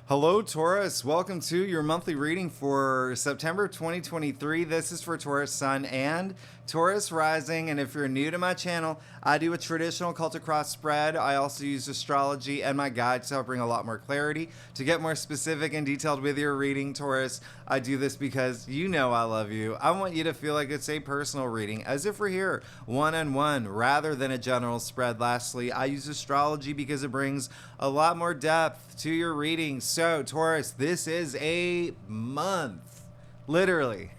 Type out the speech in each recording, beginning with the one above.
Hello, Taurus. Welcome to your monthly reading for September 2023. This is for Taurus Sun and Taurus Rising. And if you're new to my channel, I do a traditional cultic cross spread. I also use astrology and my guides to help bring a lot more clarity. To get more specific and detailed with your reading, Taurus, I do this because you know I love you. I want you to feel like it's a personal reading, as if we're here one-on-one rather than a general spread. Lastly, I use astrology because it brings a lot more depth to your readings. So, Taurus, this is a month, literally.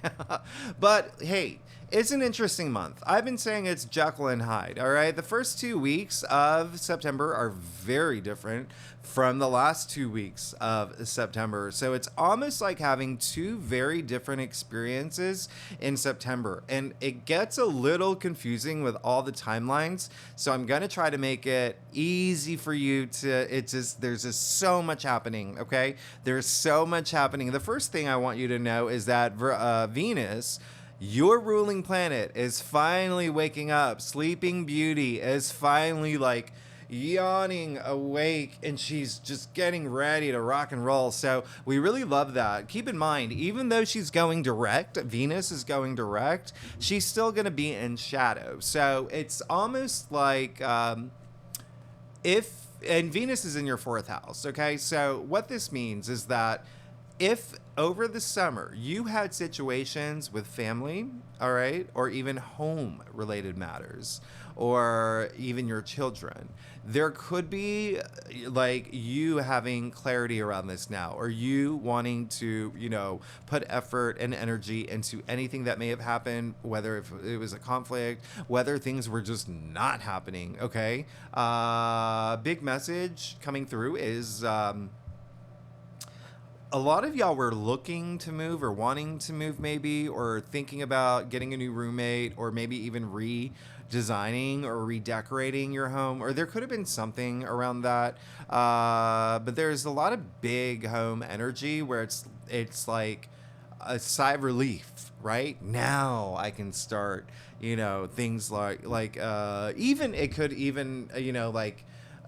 But hey, it's an interesting month. I've been saying it's Jekyll and Hyde, all right? The first 2 weeks of September are very different from the last 2 weeks of September. So it's almost like having two very different experiences in September. And it gets a little confusing with all the timelines. So I'm going to try to make it easy for you there's just so much happening, okay? There's so much happening. The first thing I want you to know is that Venus, your ruling planet, is finally waking up. Sleeping Beauty is finally like yawning awake, and she's just getting ready to rock and roll. So we really love that. Keep in mind, even though she's going direct, Venus is going direct, she's still going to be in shadow. So it's almost like and Venus is in your fourth house, okay? So what this means is that if over the summer you had situations with family, all right, or even home related matters, or even your children, there could be like you having clarity around this now, or you wanting to, put effort and energy into anything that may have happened, whether if it was a conflict, whether things were just not happening, okay? Big message coming through is a lot of y'all were looking to move or wanting to move maybe, or thinking about getting a new roommate, or maybe even redesigning or redecorating your home, or there could have been something around that. But there's a lot of big home energy where it's like a sigh of relief. Right now I can start, things like even it could even,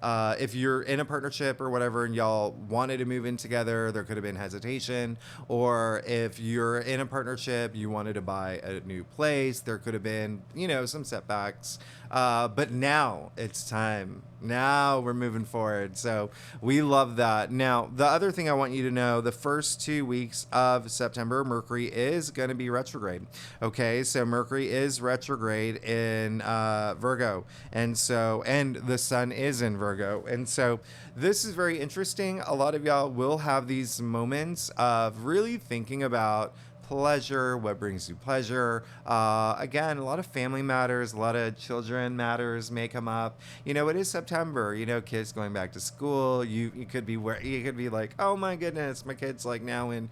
if you're in a partnership or whatever and y'all wanted to move in together, there could have been hesitation. Or if you're in a partnership, you wanted to buy a new place, there could have been, some setbacks. But now it's time. Now we're moving forward. So we love that. Now, the other thing I want you to know, the first 2 weeks of September, Mercury is going to be retrograde. Okay, so Mercury is retrograde in Virgo. And the sun is in Virgo. And so this is very interesting. A lot of y'all will have these moments of really thinking about pleasure, what brings you pleasure. Again, a lot of family matters, a lot of children matters may come up. It is September, kids going back to school. You could be like, oh my goodness, my kid's like now in,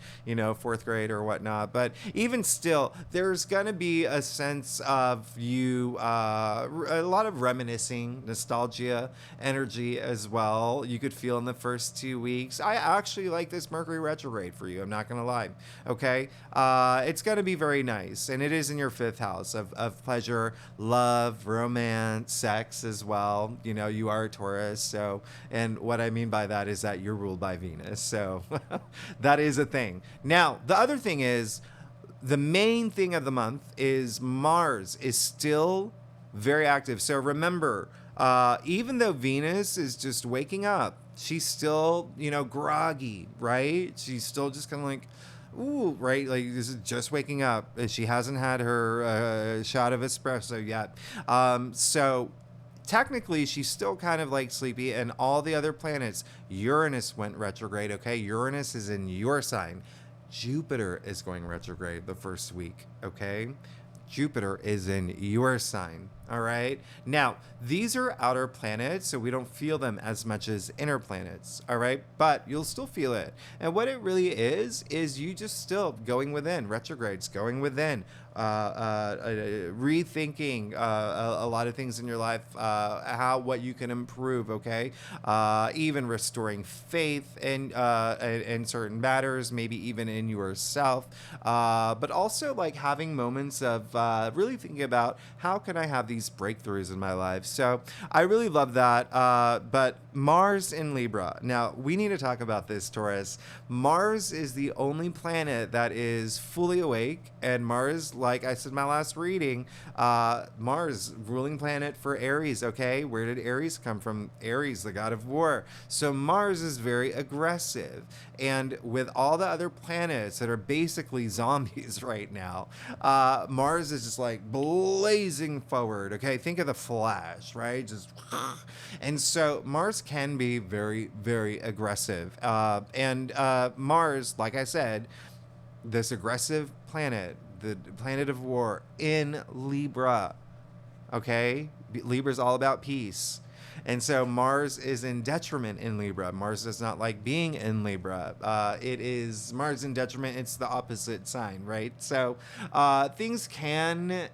fourth grade or whatnot. But even still, there's going to be a sense of you, a lot of reminiscing, nostalgia energy as well. You could feel in the first 2 weeks. I actually like this Mercury retrograde for you. I'm not going to lie. Okay. It's going to be very nice. And it is in your fifth house of pleasure, love, romance, sex as well. You are a Taurus. So, and what I mean by that is that you're ruled by Venus. So that is a thing. Now, the other thing is, the main thing of the month is Mars is still very active. So remember, even though Venus is just waking up, she's still, groggy, right? She's still just kind of like, ooh, right? Like, this is just waking up. She hasn't had her shot of espresso yet. So technically, she's still kind of like sleepy. And all the other planets, Uranus went retrograde, okay? Uranus is in your sign. Jupiter is going retrograde the first week, okay? Jupiter is in your sign. All right. Now, these are outer planets, so we don't feel them as much as inner planets. All right. But you'll still feel it. And what it really is you just still going within, retrogrades, going within, rethinking a lot of things in your life, what you can improve. Okay. Even restoring faith in certain matters, maybe even in yourself. But also like having moments of really thinking about how can I have these these breakthroughs in my life. So I really love that. But Mars in Libra. Now, we need to talk about this, Taurus. Mars is the only planet that is fully awake. And Mars, like I said in my last reading, Mars, ruling planet for Aries, okay? Where did Aries come from? Aries, the god of war. So Mars is very aggressive. And with all the other planets that are basically zombies right now, Mars is just like blazing forward, okay? Think of the Flash, right? Just and so Mars can be very, very aggressive. And Mars, like I said, this aggressive planet, the planet of war in Libra, okay? Libra's all about peace. And so Mars is in detriment in Libra. Mars does not like being in Libra. It is Mars in detriment. It's the opposite sign, right? So things can.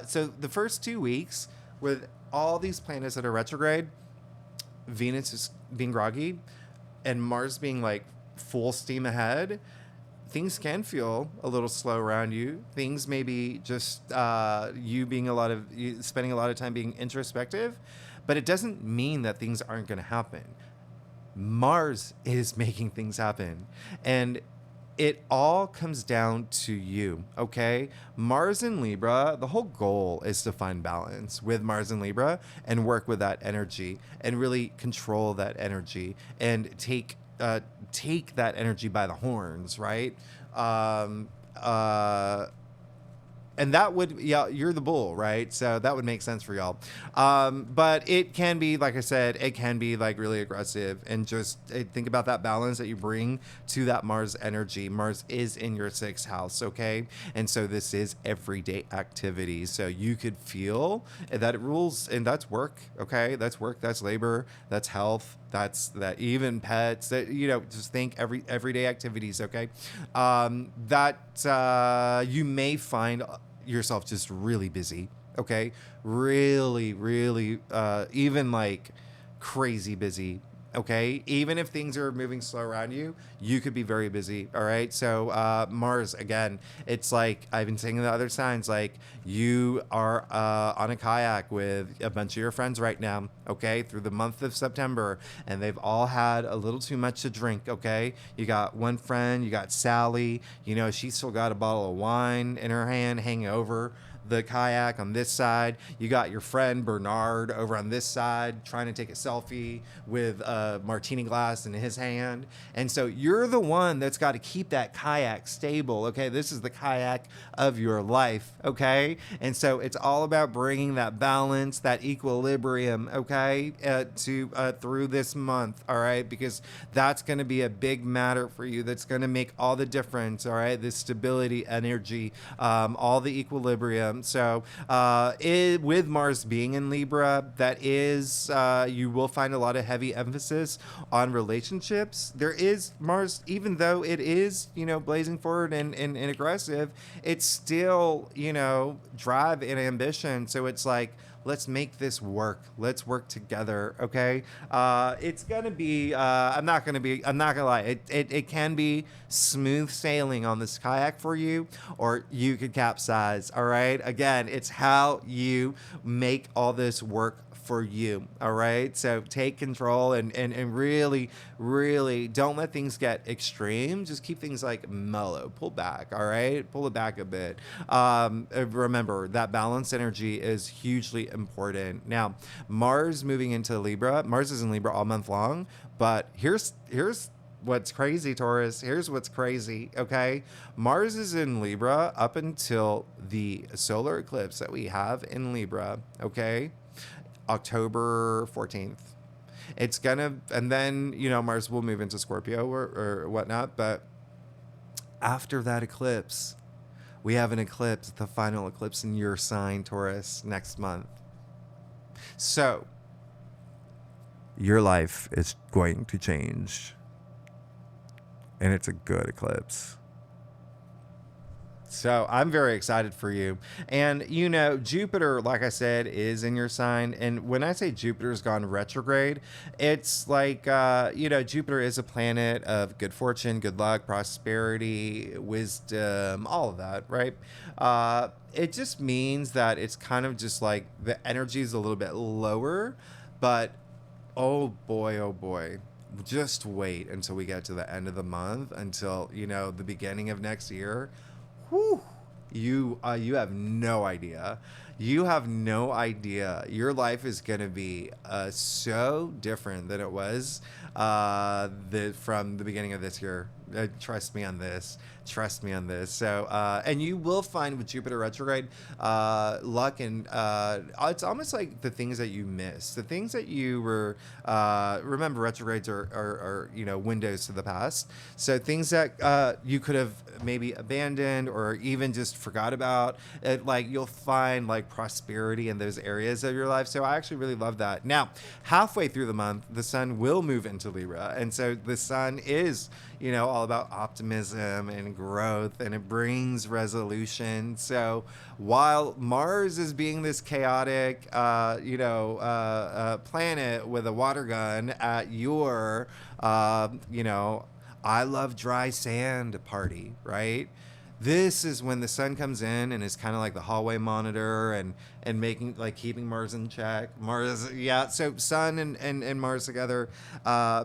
So the first 2 weeks with all these planets that are retrograde, Venus is being groggy, and Mars being like full steam ahead. Things can feel a little slow around you. Things maybe just you spending a lot of time being introspective, but it doesn't mean that things aren't going to happen. Mars is making things happen, and it all comes down to you, okay? Mars in Libra, the whole goal is to find balance with Mars in Libra and work with that energy and really control that energy and take that energy by the horns, right? And that would, yeah, you're the bull, right? So that would make sense for y'all. But it can be, like I said, it can be like really aggressive, and just think about that balance that you bring to that Mars energy. Mars is in your 6th house, okay? And so this is everyday activity. So you could feel that it rules, and that's work, okay? That's work, that's labor, that's health, that's that, even pets, that, just think everyday activities, okay? You may find yourself just really busy, okay? Really, really, even like crazy busy, okay? Even if things are moving slow around you, you could be very busy, all right? So Mars, again, it's like I've been saying the other signs, like you are on a kayak with a bunch of your friends right now, okay, through the month of September, and they've all had a little too much to drink, okay? You got one friend, you got Sally, she's still got a bottle of wine in her hand hanging over the kayak on this side. You got your friend Bernard over on this side trying to take a selfie with a martini glass in his hand. And so you're the one that's got to keep that kayak stable, okay? This is the kayak of your life, okay? And so it's all about bringing that balance, that equilibrium, okay, through this month, all right? Because that's going to be a big matter for you. That's going to make all the difference, all right? This stability, energy, all the equilibrium. So with Mars being in Libra, that is, you will find a lot of heavy emphasis on relationships. There is Mars, even though it is, blazing forward and aggressive, it's still, drive and ambition. So it's like, let's make this work. Let's work together, okay? It's gonna be, I'm not gonna lie. It can be smooth sailing on this kayak for you, or you could capsize, all right? Again, it's how you make all this work for you, all right? So take control and really, really don't let things get extreme. Just keep things like mellow. Pull back, all right? Pull it back a bit. Remember, that balanced energy is hugely important. Now, Mars moving into Libra. Mars is in Libra all month long, but here's what's crazy, Taurus. Here's what's crazy, okay? Mars is in Libra up until the solar eclipse that we have in Libra, okay? October 14th. It's gonna, and then, Mars will move into Scorpio or whatnot, but after that eclipse, we have an eclipse, the final eclipse in your sign, Taurus, next month. So, your life is going to change. And it's a good eclipse. So I'm very excited for you. And, Jupiter, like I said, is in your sign. And when I say Jupiter's gone retrograde, it's like, Jupiter is a planet of good fortune, good luck, prosperity, wisdom, all of that, right? It just means that it's kind of just like the energy is a little bit lower, but oh boy, oh boy. Just wait until we get to the end of the month, until, the beginning of next year. Whew. You have no idea. You have no idea. Your life is gonna be so different than it was from the beginning of this year. Trust me on this. Trust me on this. So, and you will find with Jupiter retrograde, luck, and it's almost like the things that you miss, the things that you were. Remember, retrogrades are windows to the past. So things that you could have maybe abandoned or even just forgot about, like you'll find like prosperity in those areas of your life. So I actually really love that. Now, halfway through the month, the sun will move into Libra, and so the sun is all about optimism and growth, and it brings resolution. So while Mars is being this chaotic, planet with a water gun at your, I love dry sand party, right? This is when the sun comes in and is kind of like the hallway monitor, and making, like, keeping Mars in check. Mars, yeah. So sun and Mars together,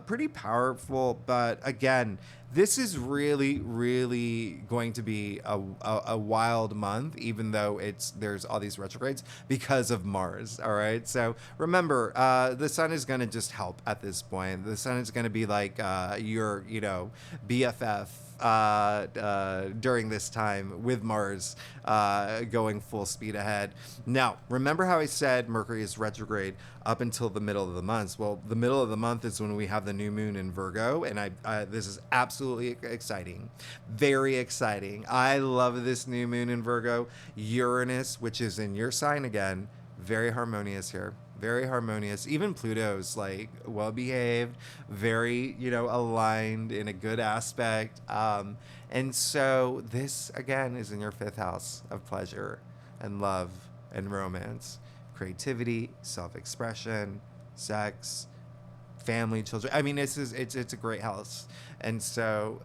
pretty powerful. But again, this is really, really going to be a wild month, even though there's all these retrogrades because of Mars. All right. So remember, the sun is going to just help at this point. The sun is going to be like your, BFF during this time, with Mars going full speed ahead. Now, remember how I said Mercury is retrograde up until the middle of the month? Well, the middle of the month is when we have the new moon in Virgo, and this is absolutely exciting, very exciting. I love this new moon in Virgo. Uranus, which is in your sign again, very harmonious here. Very harmonious. Even Pluto's like well behaved, very, aligned in a good aspect. And so this again is in your fifth house of pleasure and love and romance, creativity, self-expression, sex, family, children. I mean, it's a great house. And so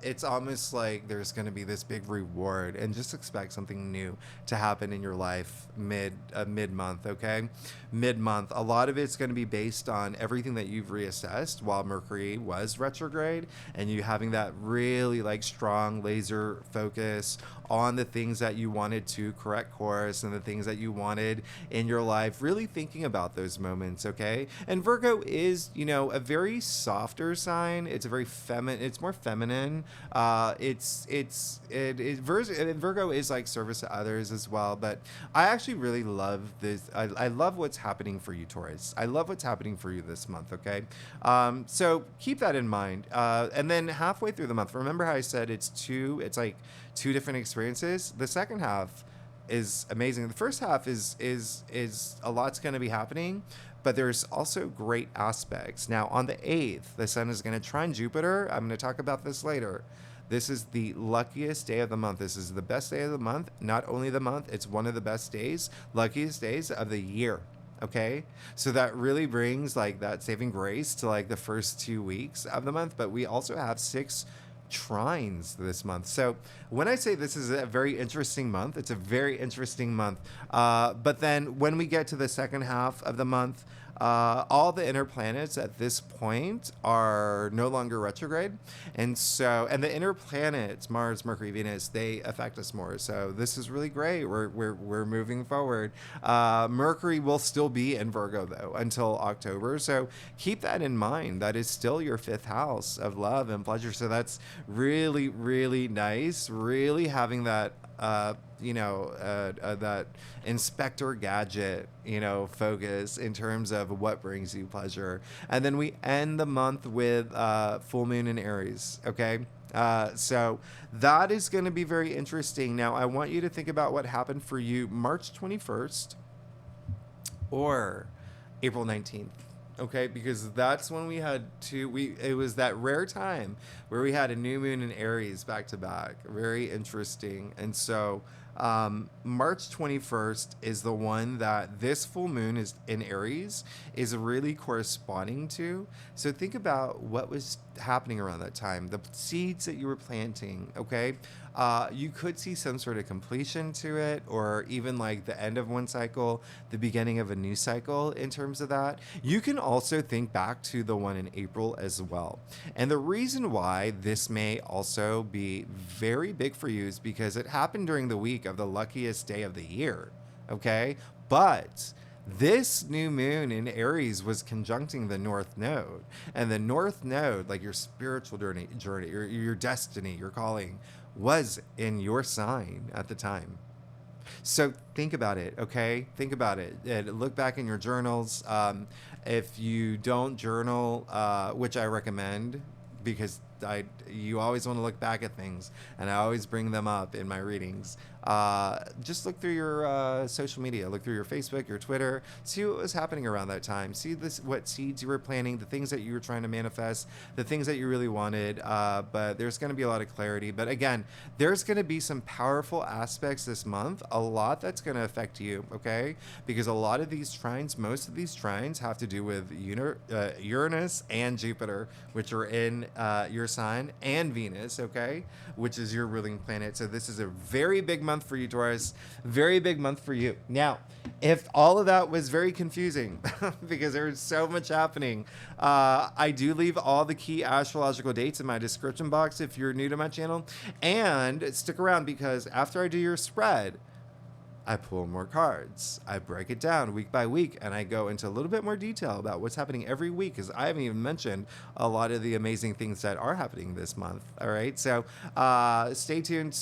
it's almost like there's going to be this big reward, and just expect something new to happen in your life mid-month, okay? Mid-month. A lot of it's going to be based on everything that you've reassessed while Mercury was retrograde, and you having that really like strong laser focus on the things that you wanted to correct course and the things that you wanted in your life, really thinking about those moments, okay? And Virgo is, a very softer sign. It's a very it's more feminine. Virgo is like service to others as well, but I actually really love this. I love what's happening for you, Taurus. I love what's happening for you this month, okay? So keep that in mind. And then halfway through the month, remember how I said it's like two different experiences? The second half is amazing. The first half is a lot's going to be happening, but there's also great aspects. Now, on the 8th, the sun is going to trine Jupiter. I'm going to talk about this later. This is the luckiest day of the month. This is the best day of the month. Not only the month, it's one of the best days, luckiest days of the year. Okay, so that really brings like that saving grace to like the first 2 weeks of the month. But we also have 6 trines this month. So when I say this is a very interesting month, it's a very interesting month. But then when we get to the second half of the month, all the inner planets at this point are no longer retrograde. And the inner planets, Mars, Mercury, Venus, they affect us more. So this is really great. We're moving forward. Mercury will still be in Virgo though until October. So keep that in mind. That is still your 5th house of love and pleasure. So that's really, really nice. Really having that that Inspector Gadget, focus in terms of what brings you pleasure. And then we end the month with full moon in Aries. Okay. So that is going to be very interesting. Now, I want you to think about what happened for you March 21st or April 19th. Okay, because that's when we had two. It was that rare time where we had a new moon in Aries back to back. Very interesting. And so March 21st is the one that this full moon is in Aries is really corresponding to. So think about what was happening around that time, the seeds that you were planting. Okay, you could see some sort of completion to it, or even like the end of one cycle, the beginning of a new cycle in terms of that. You can also think back to the one in April as well. And the reason why this may also be very big for you is because it happened during the week of the luckiest day of the year. Okay, but this new moon in Aries was conjuncting the North Node. And the North Node, like your spiritual journey your destiny, your calling, was in your sign at the time. So think about it, okay? Think about it. And look back in your journals. If you don't journal, which I recommend, because you always want to look back at things, and I always bring them up in my readings. Just look through your social media, look through your Facebook, your Twitter, see what was happening around that time. See what seeds you were planting, the things that you were trying to manifest, the things that you really wanted. But there's going to be a lot of clarity. But again, there's going to be some powerful aspects this month, a lot that's going to affect you, okay? Because a lot of these trines, most of these trines have to do with Uranus and Jupiter, which are in your sign, and Venus, okay, which is your ruling planet. So this is a very big month for you, Taurus. Very big month for you. Now, if all of that was very confusing because there's so much happening, I do leave all the key astrological dates in my description box if you're new to my channel. And stick around, because after I do your spread, I pull more cards. I break it down week by week, and I go into a little bit more detail about what's happening every week, because I haven't even mentioned a lot of the amazing things that are happening this month. All right, so stay tuned.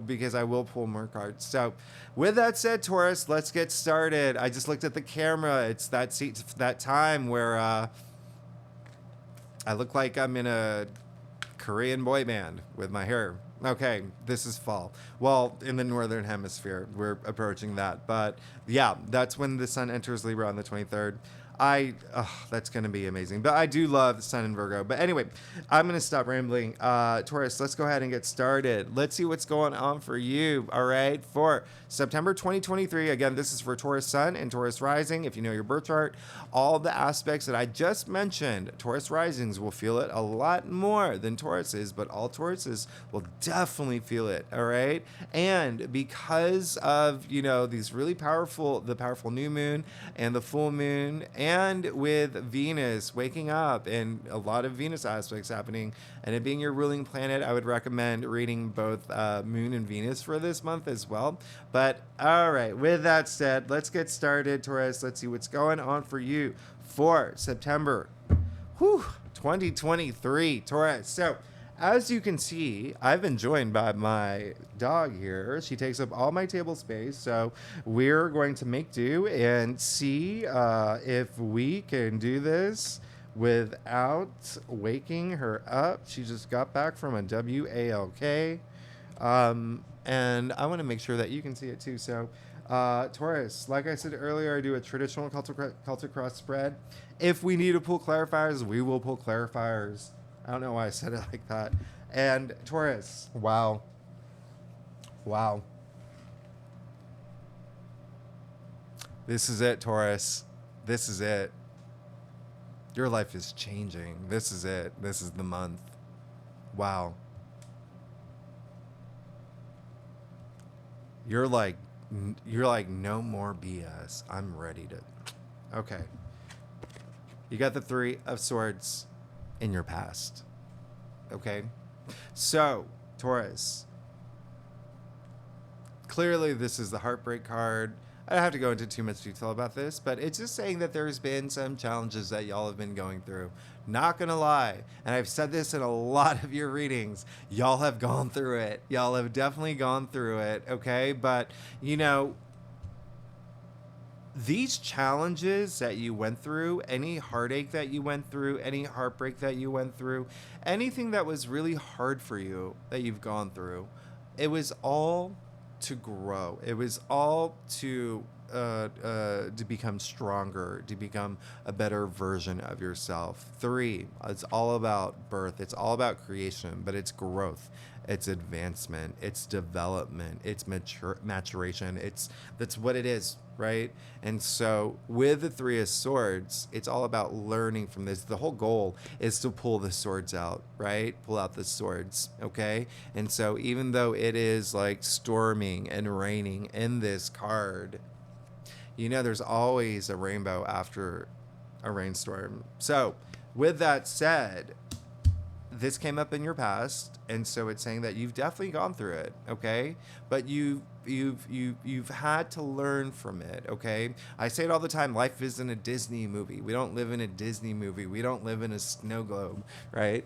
Because I will pull more cards. So, with that said, Taurus, let's get started. I just looked at the camera. It's that time where I look like I'm in a Korean boy band with my hair. Okay, this is fall. Well, in the northern hemisphere, we're approaching that. But yeah, that's when the sun enters Libra on the 23rd. That's going to be amazing. But I do love Sun in Virgo. But anyway, I'm going to stop rambling. Taurus, let's go ahead and get started. Let's see what's going on for you. All right, for September 2023. Again, this is for Taurus Sun and Taurus Rising. If you know your birth chart, all the aspects that I just mentioned, Taurus Risings will feel it a lot more than Tauruses, but all Tauruses will definitely feel it. All right, and because of these really powerful, the powerful new moon and the full moon, and with Venus waking up and a lot of Venus aspects happening, and it being your ruling planet, I would recommend reading both Moon and Venus for this month as well. But all right, with that said, let's get started, Taurus. Let's see what's going on for you for September 2023, Taurus. So, as you can see, I've been joined by my dog here. She takes up all my table space, so we're going to make do and see if we can do this without waking her up. She just got back from a WALK, and I want to make sure that you can see it too. So, Taurus, like I said earlier, I do a traditional Celtic cross spread. If we need to pull clarifiers, we will pull clarifiers. I don't know why I said it like that. And Taurus, wow. This is it, Taurus. This is it. Your life is changing. This is it. This is the month. Wow. You're like, no more BS. I'm ready to. Okay. You got the Three of Swords in your past. Okay? So, Taurus. Clearly, this is the heartbreak card. I don't have to go into too much detail about this, but it's just saying that there's been some challenges that y'all have been going through. Not gonna lie, and I've said this in a lot of your readings, y'all have gone through it. Y'all have definitely gone through it, okay? But, these challenges that you went through, any heartache that you went through, any heartbreak that you went through, anything that was really hard for you that you've gone through, it was all to grow. It was all to to become stronger, to become a better version of yourself. 3, it's all about birth. It's all about creation, but it's growth, it's advancement, it's development, it's maturation. That's what it is, right? And so with the 3 of Swords, it's all about learning from this. The whole goal is to pull the swords out, right? Pull out the swords, okay? And so even though it is like storming and raining in this card, there's always a rainbow after a rainstorm. So with that said, this came up in your past, and so it's saying that you've definitely gone through it, okay? But you've had to learn from it, okay? I say it all the time, life isn't a Disney movie. We don't live in a Disney movie. We don't live in a snow globe, right?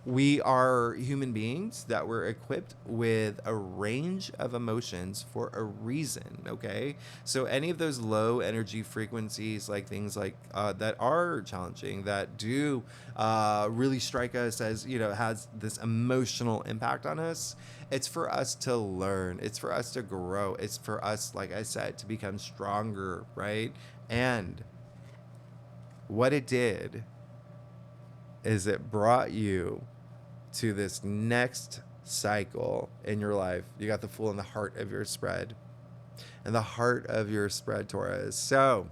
We are human beings that were equipped with a range of emotions for a reason, okay? So any of those low energy frequencies, like things like that are challenging, that do really strike us as, has this emotional impact on us, it's for us to learn. It's for us to grow. It's for us, like I said, to become stronger, right? And what it did is it brought you to this next cycle in your life. You got the Fool in the heart of your spread. And the heart of your spread, Taurus. So,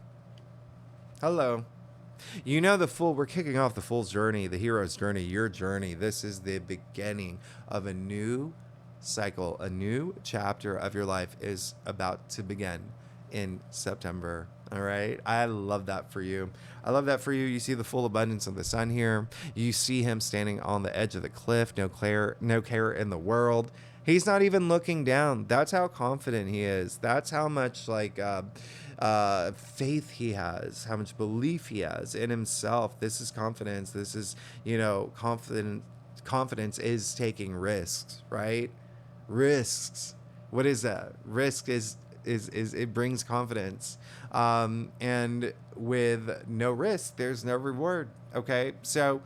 hello. The Fool, we're kicking off the Fool's journey, the hero's journey, your journey. This is the beginning of a new cycle. A new chapter of your life is about to begin in September. All right. I love that for you. I love that for you. You see the full abundance of the sun here. You see him standing on the edge of the cliff. No care in the world. He's not even looking down. That's how confident he is. That's how much faith he has, how much belief he has in himself. This is confidence. This is, confidence is taking risks, right? Risks. What is that? Risk is it brings confidence. And with no risk, there's no reward. Okay. So,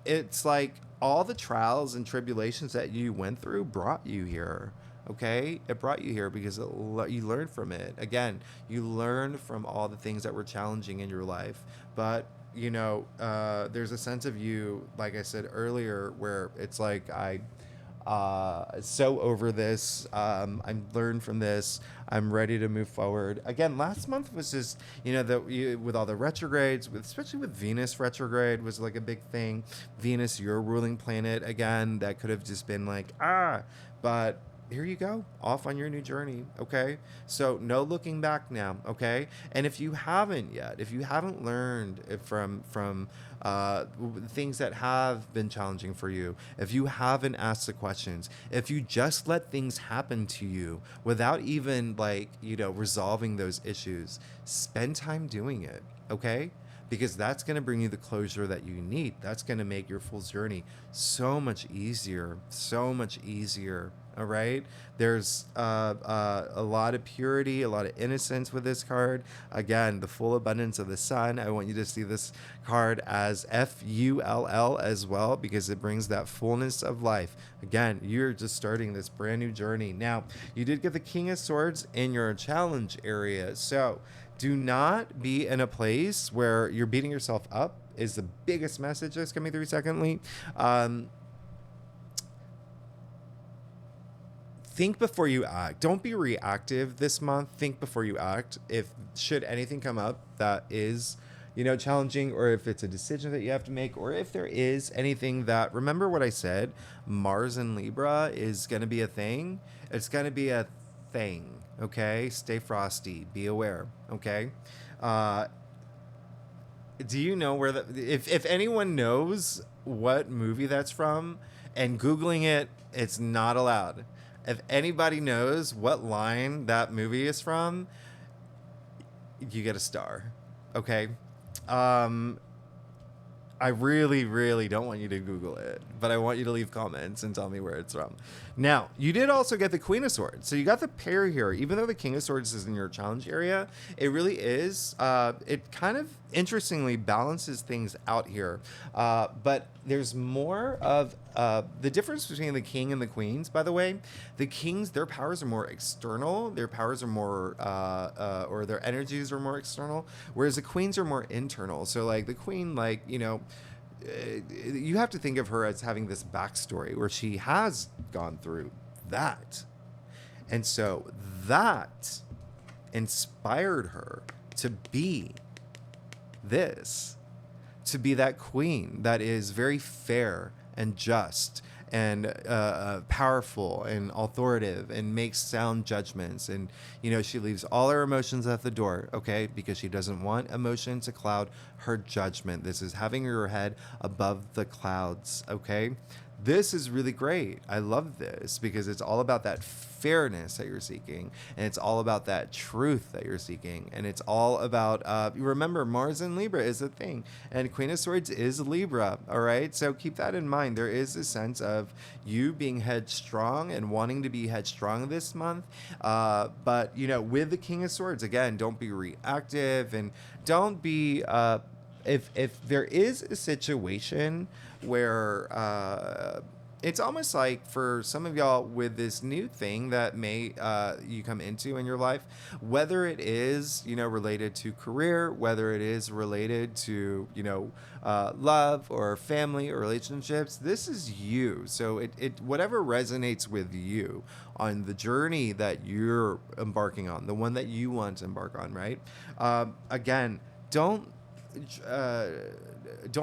it's like all the trials and tribulations that you went through brought you here. Okay, it brought you here because you learned from it. Again, you learned from all the things that were challenging in your life. But there's a sense of you, like I said earlier, where it's like so over this. I'm learned from this. I'm ready to move forward. Again, last month was just with all the retrogrades, especially with Venus retrograde was like a big thing. Venus, your ruling planet, again, that could have just been like but here you go, off on your new journey, okay? So no looking back now, okay? And if you haven't yet, if you haven't learned from things that have been challenging for you, if you haven't asked the questions, if you just let things happen to you without even resolving those issues, spend time doing it, okay? Because that's going to bring you the closure that you need. That's going to make your Fool's journey so much easier, so much easier. All right. There's a lot of purity, a lot of innocence with this card. Again, the full abundance of the sun. I want you to see this card as FULL as well, because it brings that fullness of life. Again, you're just starting this brand new journey. Now, you did get the King of Swords in your challenge area. So do not be in a place where you're beating yourself up is the biggest message that's coming through. Secondly, think before you act. Don't be reactive this month. Think before you act. If should anything come up that is, challenging, or if it's a decision that you have to make, or if there is anything that, remember what I said, Mars in Libra is going to be a thing. It's going to be a thing. Okay. Stay frosty. Be aware. Okay. Do you know where if anyone knows what movie that's from, and Googling it, it's not allowed. If anybody knows what line that movie is from, you get a star. Okay. I really, really don't want you to Google it, but I want you to leave comments and tell me where it's from. Now, you did also get the Queen of Swords. So you got the pair here. Even though the King of Swords is in your challenge area, it really is. It kind of interestingly balances things out here. But there's more of the difference between the King and the Queens, by the way. The Kings, their powers are more external. Their powers are more, or their energies are more external, whereas the Queens are more internal. So, like, the Queen, like, you have to think of her as having this backstory where she has gone through that. And so that inspired her to be this, to be that queen that is very fair and just and powerful and authoritative and makes sound judgments. And, she leaves all her emotions at the door, okay? Because she doesn't want emotion to cloud her judgment. This is having your head above the clouds, okay? This is really great. I love this because it's all about that fairness that you're seeking, and it's all about that truth that you're seeking, and it's all about remember, Mars in Libra is a thing, and Queen of Swords is Libra. All right, so keep that in mind. There is a sense of you being headstrong and wanting to be headstrong this month, but with the King of Swords, again, don't be reactive and don't be if there is a situation where it's almost like for some of y'all with this new thing that may you come into in your life, whether it is related to career, whether it is related to love or family or relationships, this is you. So it whatever resonates with you on the journey that you're embarking on, the one that you want to embark on, right? Again, don't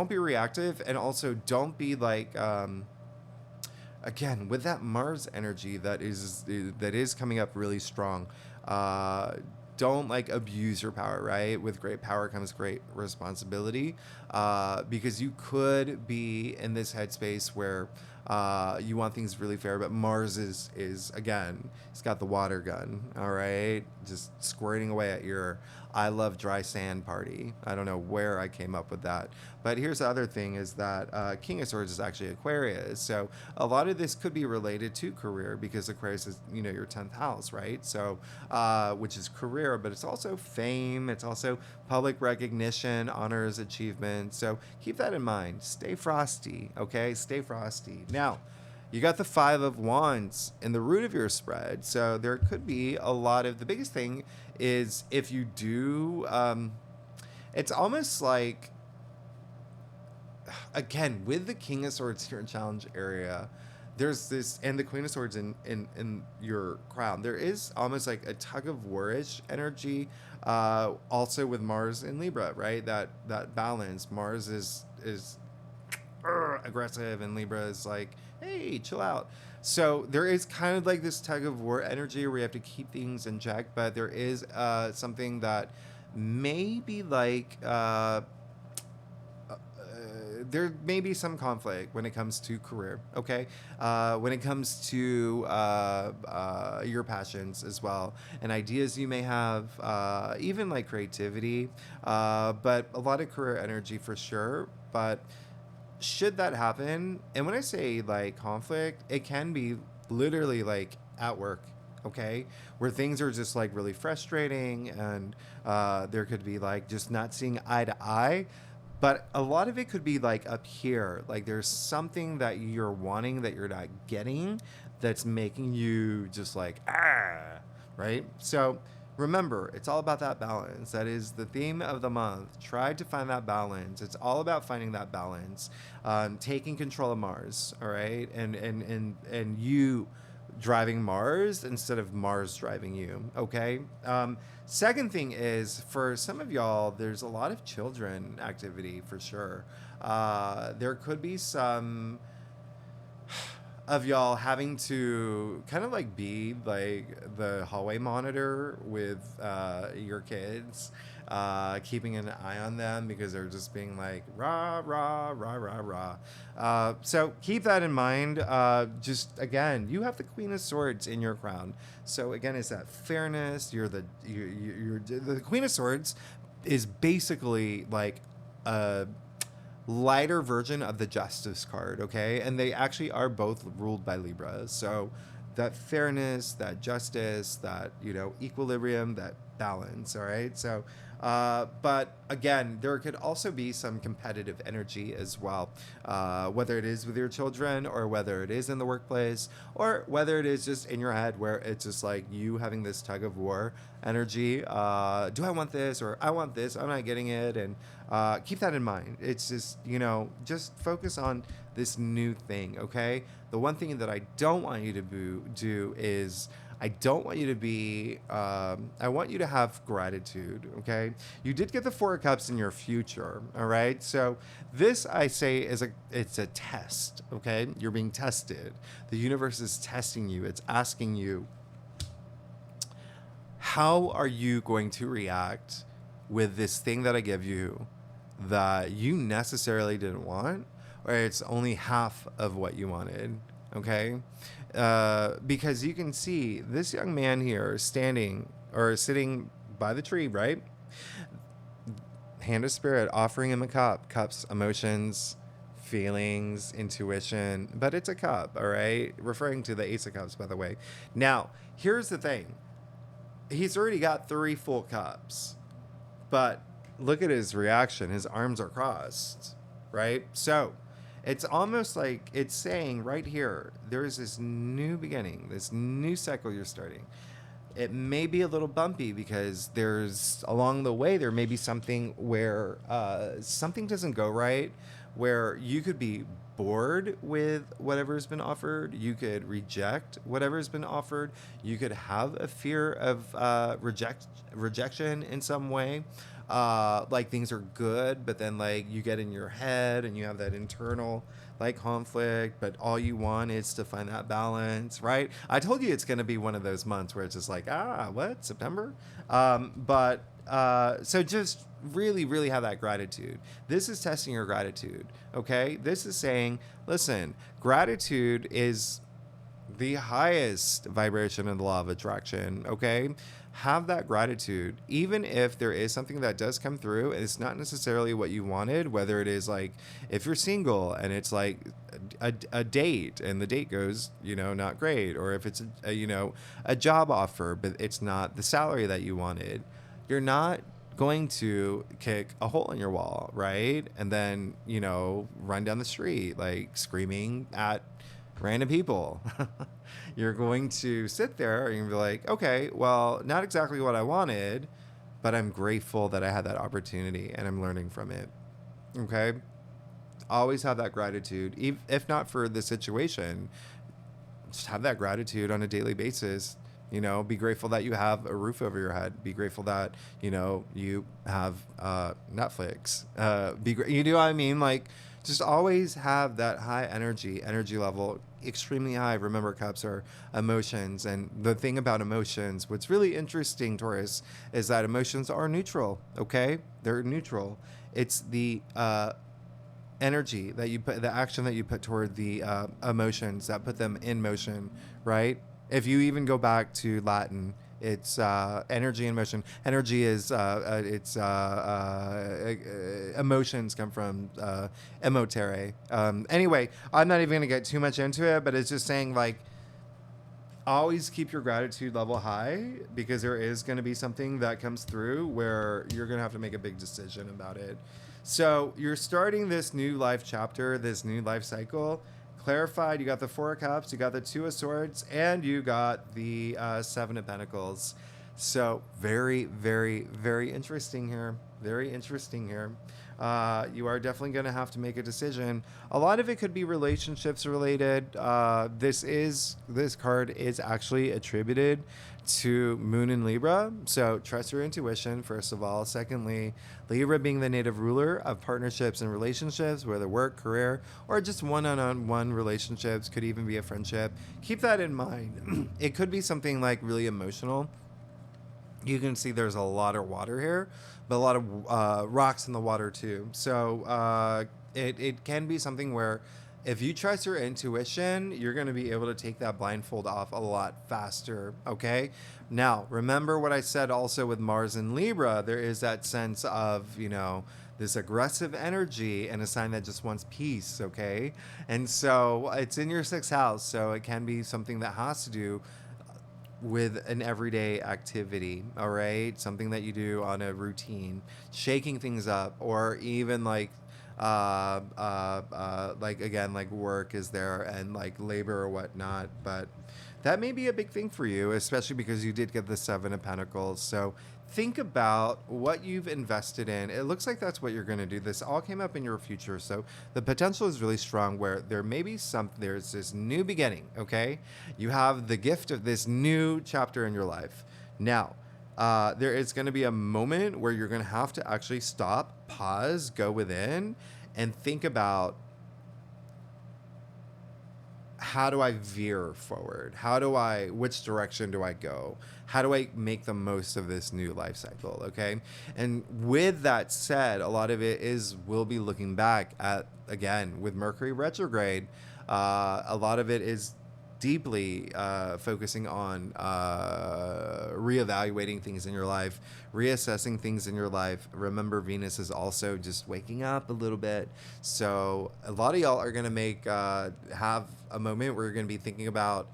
be reactive, and also don't be like again with that Mars energy that is coming up really strong. Don't like abuse your power, right? With great power comes great responsibility, because you could be in this headspace where you want things really fair, but Mars is again, he's got the water gun, all right, just squirting away at your I love dry sand party. I don't know where I came up with that, but here's the other thing is that King of Swords is actually Aquarius, so a lot of this could be related to career because Aquarius is your 10th house, right? So which is career, but it's also fame, it's also public recognition, honors, achievement. So keep that in mind. Stay frosty, okay? Stay frosty. Now, you got the Five of Wands in the root of your spread. So there could be a lot of, the biggest thing is if you do, it's almost like, again, with the King of Swords here in challenge area, there's this, and the Queen of Swords in your crown, there is almost like a tug of war-ish energy, also with Mars in Libra, right? That balance. Mars is aggressive, and Libra is like, hey, chill out. So there is kind of like this tug of war energy where you have to keep things in check, but there is something that may be like there may be some conflict when it comes to career, okay? When it comes to your passions as well, and ideas you may have, even like creativity, but a lot of career energy for sure. But should that happen, and when I say like conflict, it can be literally like at work, okay, where things are just like really frustrating, and there could be like just not seeing eye to eye. But a lot of it could be like up here, like there's something that you're wanting that you're not getting, that's making you just like right? So remember, it's all about that balance. That is the theme of the month. Try to find that balance. It's all about finding that balance, taking control of Mars, all right, and you driving Mars instead of Mars driving you, okay? Second thing is, for some of y'all, there's a lot of children activity for sure. There could be some of y'all having to kind of like be like the hallway monitor with your kids, keeping an eye on them because they're just being like rah rah rah rah rah. So keep that in mind. Just again, you have the Queen of Swords in your crown. So again, it's that fairness. You're the Queen of Swords is basically like lighter version of the Justice card, okay? And they actually are both ruled by Libra. So that fairness, that justice, that, equilibrium, that balance, all right? So, but again, there could also be some competitive energy as well, whether it is with your children or whether it is in the workplace or whether it is just in your head where it's just like you having this tug of war energy. Do I want this or I want this? I'm not getting it. And keep that in mind. It's just, just focus on this new thing, okay? The one thing that I don't want you to do is I don't want you to be, I want you to have gratitude, okay? You did get the Four of Cups in your future, all right? So this, I say, it's a test, okay? You're being tested. The universe is testing you. It's asking you, how are you going to react with this thing that I give you that you necessarily didn't want, or it's only half of what you wanted, okay? Because you can see this young man here standing or sitting by the tree, right? Hand of Spirit offering him a cup. Cups, emotions, feelings, intuition, but it's a cup, all right? Referring to the Ace of Cups, by the way. Now, here's the thing. He's already got 3 full cups, but look at his reaction. His arms are crossed, right? So it's almost like it's saying right here, there's this new beginning, this new cycle you're starting. It may be a little bumpy because there's along the way, there may be something where something doesn't go right, where you could be bored with whatever's been offered. You could reject whatever's been offered. You could have a fear of rejection in some way. Like things are good, but then like you get in your head and you have that internal like conflict, but all you want is to find that balance, right? I told you it's going to be one of those months where it's just like, what, September? So just really, really have that gratitude. This is testing your gratitude, okay? This is saying, listen, gratitude is the highest vibration in the law of attraction, okay? Have that gratitude, even if there is something that does come through and it's not necessarily what you wanted, whether it is like if you're single and it's like a date and the date goes, not great, or if it's a job offer, but it's not the salary that you wanted, you're not going to kick a hole in your wall, right? And then, run down the street like screaming at random people. You're going to sit there and you're be like, okay, well, not exactly what I wanted, but I'm grateful that I had that opportunity and I'm learning from it. Okay? Always have that gratitude. If not for the situation, just have that gratitude on a daily basis. Be grateful that you have a roof over your head. Be grateful that, you have Netflix. You know what I mean? Like, just always have that high energy level, extremely high. Remember, cups are emotions. And the thing about emotions, what's really interesting, Taurus, is that emotions are neutral, okay? They're neutral. It's the energy that you put, the action that you put toward the emotions that put them in motion, right? If you even go back to Latin, it's energy and motion. Energy is emotions come from emotere. Anyway, I'm not even going to get too much into it, but it's just saying like always keep your gratitude level high because there is going to be something that comes through where you're going to have to make a big decision about it. So you're starting this new life chapter, this new life cycle. Clarified, you got the Four of Cups, you got the Two of Swords, and you got the Seven of Pentacles. So very, very, very interesting here. Very interesting here. You are definitely going to have to make a decision. A lot of it could be relationships related. This card is actually attributed to Moon in Libra. So trust your intuition, first of all. Secondly, Libra being the native ruler of partnerships and relationships, whether work, career, or just one-on-one relationships, could even be a friendship. Keep that in mind. It could be something like really emotional. You can see there's a lot of water here, but a lot of rocks in the water too. So it can be something where if you trust your intuition, you're going to be able to take that blindfold off a lot faster, okay? Now, remember what I said also with Mars and Libra. There is that sense of, this aggressive energy and a sign that just wants peace, okay? And so it's in your sixth house, so it can be something that has to do with an everyday activity, all right? Something that you do on a routine, shaking things up, or even like again, like work is there and like labor or whatnot. But that may be a big thing for you, especially because you did get the Seven of Pentacles. So think about what you've invested in. It looks like that's what you're going to do. This all came up in your future. So the potential is really strong where there may be there's this new beginning, okay? You have the gift of this new chapter in your life. Now, there is going to be a moment where you're going to have to actually stop, pause, go within, and think about, how do I veer forward? Which direction do I go? How do I make the most of this new life cycle? Okay. And with that said, a lot of it we'll be looking back at, again, with Mercury retrograde. A lot of it is deeply focusing on reevaluating things in your life, reassessing things in your life. Remember, Venus is also just waking up a little bit. So a lot of y'all are going to have a moment where you're going to be thinking about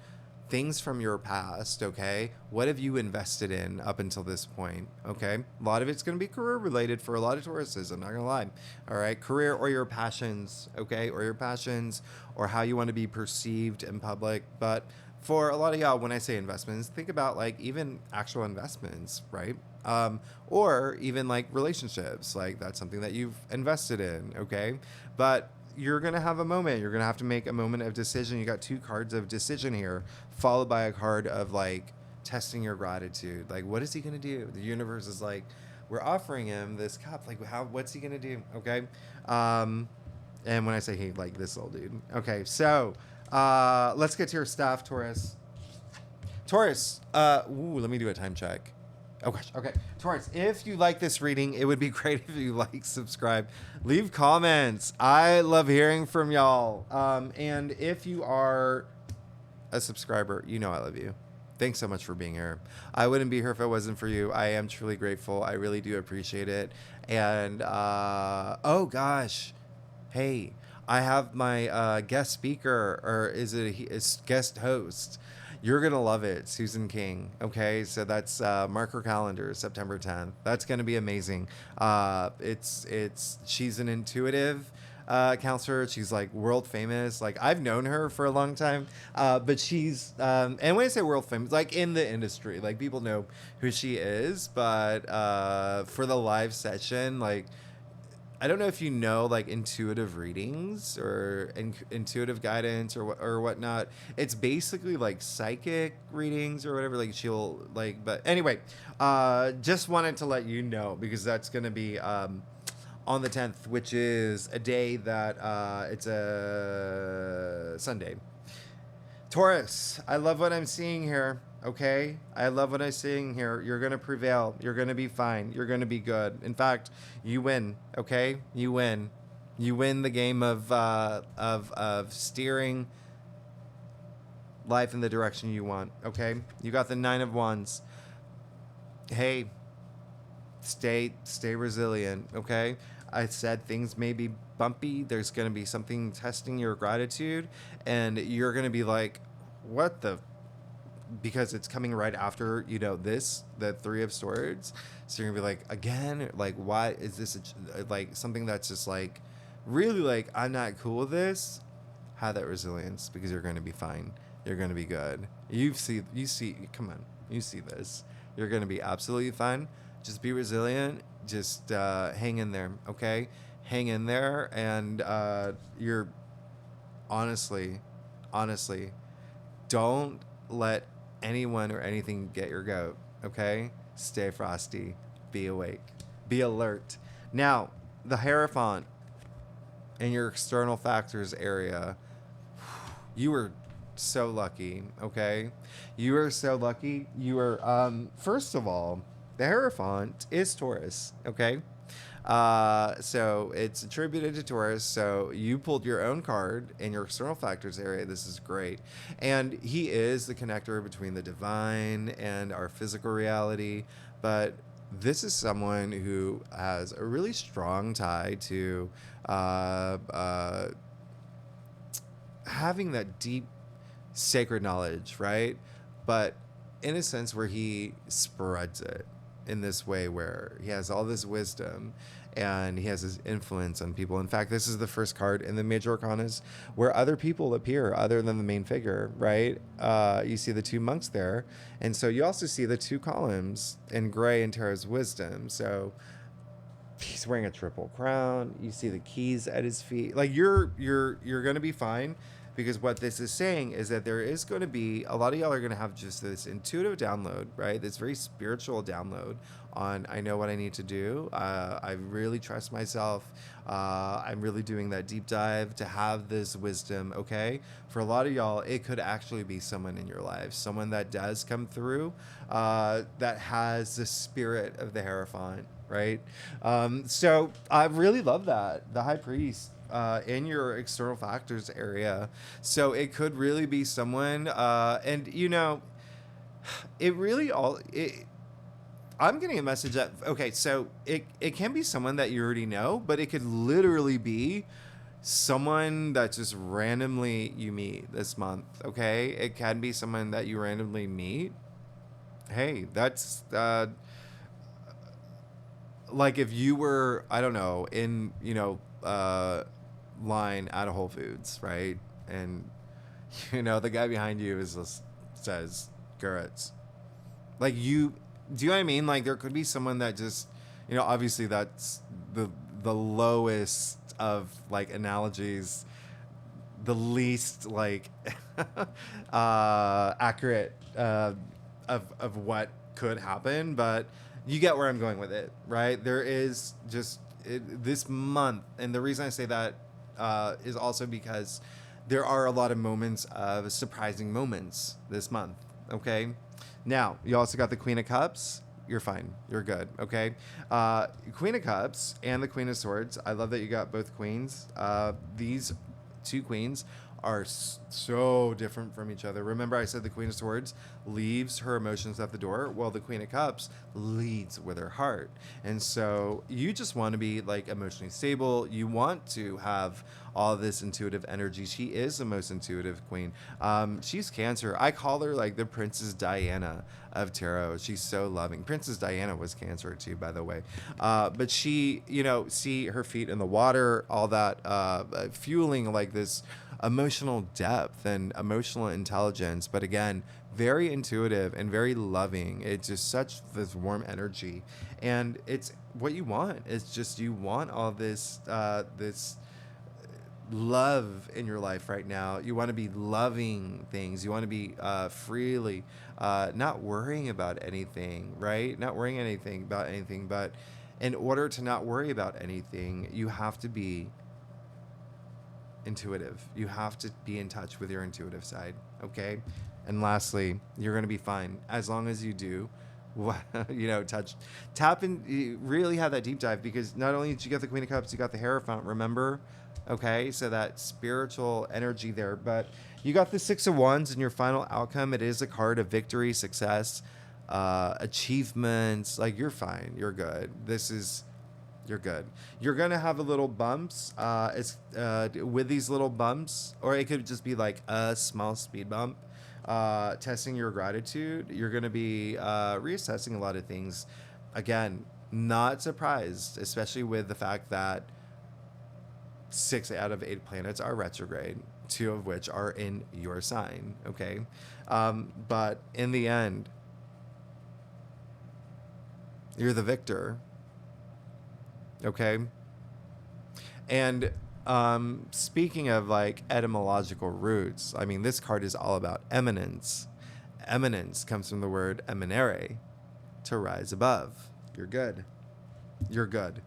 things from your past, okay? What have you invested in up until this point, okay? A lot of it's going to be career related for a lot of Tauruses, I'm not going to lie. All right, career or your passions, okay? Or your passions, or how you want to be perceived in public. But for a lot of y'all, when I say investments, think about like even actual investments, right? Or even like relationships, like that's something that you've invested in, okay? But you're going to have a moment. You're going to have to make a moment of decision. You got two cards of decision here, followed by a card of like testing your gratitude. Like, what is he going to do? The universe is like, we're offering him this cup. Like, what's he going to do? Okay. And when I say he, like this old dude. Okay. So, let's get to your staff, Taurus. Taurus, let me do a time check. Oh gosh. Okay. Taurus, if you like this reading, it would be great if you like, subscribe, leave comments. I love hearing from y'all. And if you are a subscriber, you know I love you. Thanks so much for being here. I wouldn't be here if it wasn't for you. I am truly grateful. I really do appreciate it. And oh gosh, hey, I have my guest speaker, or is it a guest host? You're going to love it, Susan King. Okay, so that's mark her calendar, September 10th. That's going to be amazing. She's an intuitive counselor. She's like world famous. Like I've known her for a long time, but she's and when I say world famous, like in the industry, like people know who she is. But for the live session, like, I don't know if you know, like intuitive readings or intuitive guidance or whatnot. It's basically like psychic readings or whatever. Like she'll like, but anyway, just wanted to let you know because that's gonna be on the 10th, which is a day that it's a Sunday. Taurus, I love what I'm seeing here. Okay, I love what I'm seeing here. You're gonna prevail. You're gonna be fine. You're gonna be good. In fact, you win. Okay, you win. You win the game of steering life in the direction you want. Okay, you got the 9 of Wands. Hey, stay resilient. Okay, I said things may be bumpy. There's gonna be something testing your gratitude, and you're gonna be like, what the, because it's coming right after, the 3 of Swords. So you're gonna be like, again, like, why is this like something that's just like really like, I'm not cool with this. Have that resilience because you're gonna be fine. You're gonna be good. You see, come on, you see this. You're gonna be absolutely fine. Just be resilient. Just hang in there, okay? Hang in there, and you're honestly, don't let anyone or anything get your goat, okay? Stay frosty. Be awake. Be alert. Now, the Hierophant in your external factors area, you were so lucky, okay? You are so lucky. You are, first of all, the Hierophant is Taurus, okay? So it's attributed to Taurus. So you pulled your own card in your external factors area. This is great. And he is the connector between the divine and our physical reality. But this is someone who has a really strong tie to uh, uh, having that deep sacred knowledge, right? But in a sense where he spreads it in this way where he has all this wisdom and he has his influence on people. In fact, this is the first card in the major arcanas where other people appear other than the main figure, right? You see the two monks there. And so you also see the two columns in gray in Tarot's wisdom. So he's wearing a triple crown. You see the keys at his feet. Like you're gonna be fine, because what this is saying is that there is going to be a lot of y'all are going to have just this intuitive download, right? This very spiritual download on I know what I need to do. I really trust myself. I'm really doing that deep dive to have this wisdom. Okay, for a lot of y'all, it could actually be someone in your life, someone that does come through, that has the spirit of the Hierophant, right? So I really love that the High Priest in your external factors area. So it could really be someone, and you know, it really all. I'm getting a message that okay, so it can be someone that you already know, but it could literally be someone that just randomly you meet this month. Okay, it can be someone that you randomly meet. Hey, that's like if you were, I don't know, in, you know, line at a Whole Foods, right? And you know the guy behind you is just says carrots. Like you, do you know what I mean? Like there could be someone that just, you know, obviously that's the lowest of like analogies, the least like accurate of what could happen, but you get where I'm going with it, right? There is just this month, and the reason I say that is also because there are a lot of moments of surprising moments this month. Okay, now you also got the Queen of Cups. You're fine. You're good. Okay. Queen of Cups and the Queen of Swords. I love that you got both queens. These two queens are so different from each other. Remember, I said the Queen of Swords leaves her emotions at the door. Well, the Queen of Cups leads with her heart. And so you just want to be like emotionally stable. You want to have all this intuitive energy. She is the most intuitive queen. She's Cancer. I call her like the Princess Diana of tarot. She's so loving. Princess Diana was Cancer too, by the way. But she, you know, see her feet in the water, all that, fueling like this emotional depth and emotional intelligence. But again, very intuitive and very loving. It's just such this warm energy, and it's what you want. It's just you want all this this love in your life right now. You want to be loving things. You want to be freely, not worrying about anything, right? Not worrying anything about anything. But in order to not worry about anything, you have to be intuitive. You have to be in touch with your intuitive side, okay? And lastly, you're going to be fine as long as you do you know, tap in, you really have that deep dive, because not only did you get the Queen of Cups, you got the Hierophant, remember? Okay, so that spiritual energy there. But you got the Six of Wands in your final outcome. It is a card of victory, success, achievements. Like you're fine, you're good. You're good. You're gonna have a little bumps. It's with these little bumps, or it could just be like a small speed bump. Testing your gratitude. You're gonna be reassessing a lot of things. Again, not surprised, especially with the fact that 6 out of 8 planets are retrograde, 2 of which are in your sign. Okay, but in the end, you're the victor. Okay. And speaking of like etymological roots, I mean, this card is all about eminence. Eminence comes from the word eminere, to rise above. You're good. You're good.